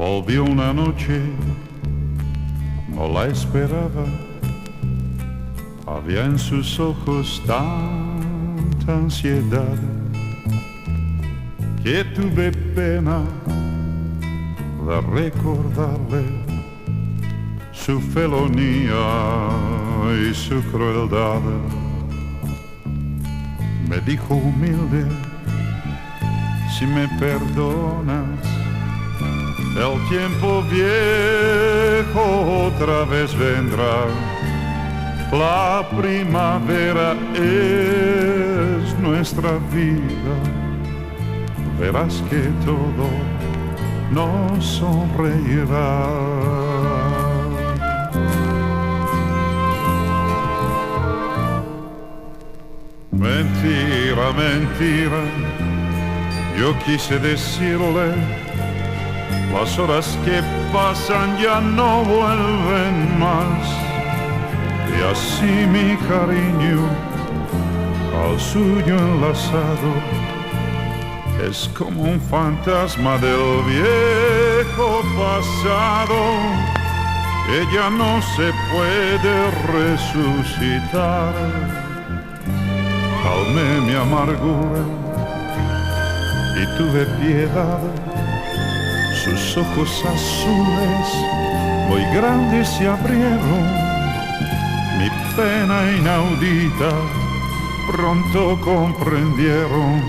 Volvió una noche, no la esperaba. Había en sus ojos tanta ansiedad que tuve pena de recordarle su felonía y su crueldad. Me dijo humilde: si me perdonas, el tiempo viejo otra vez vendrá. La primavera es nuestra vida, verás que todo nos sonreirá. Mentira, mentira, yo quise decirle, las horas que pasan ya no vuelven más. Y así mi cariño al suyo enlazado es como un fantasma del viejo pasado que ya no se puede resucitar. Calmé mi amargura y tuve piedad. Sus ojos azules muy grandes se abrieron. Mi pena inaudita pronto comprendieron,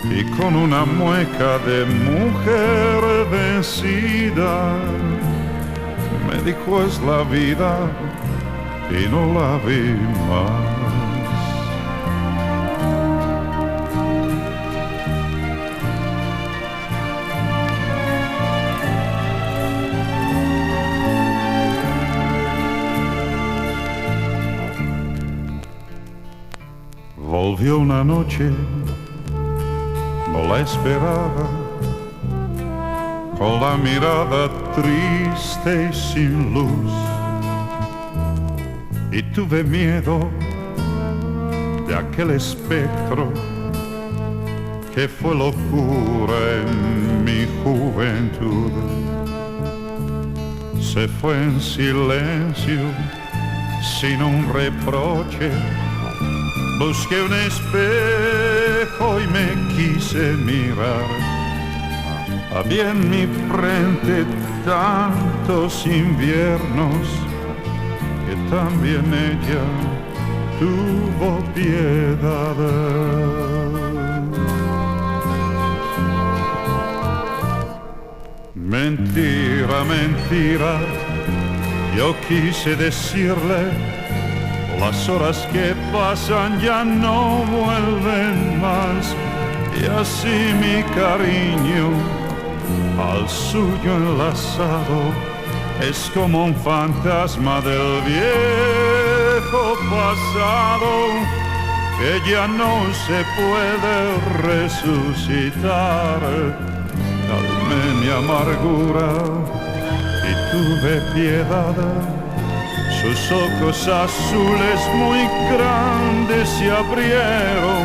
y con una mueca de mujer vencida me dijo: es la vida, y no la vi más. Volvió una noche, no la esperaba, con la mirada triste y sin luz, y tuve miedo de aquel espectro que fue locura en mi juventud. Se fue en silencio, sin un reproche. Busqué un espejo y me quise mirar. Había en mi frente tantos inviernos que también ella tuvo piedad. Mentira, mentira, yo quise decirle, las horas que pasan ya no vuelven más. Y así mi cariño al suyo enlazado es como un fantasma del viejo pasado que ya no se puede resucitar. Calmé mi amargura y tuve piedad. Sus ojos azules muy grandes se abrieron.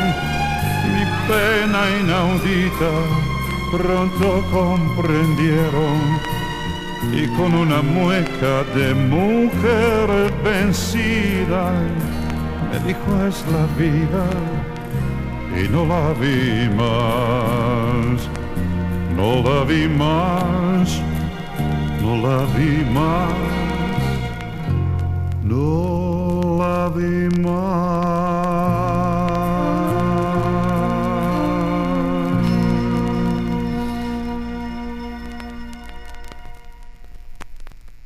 Mi pena inaudita pronto comprendieron, y con una mueca de mujer vencida me dijo: es la vida, y no la vi más. No la vi más, no la vi más. No la vi más.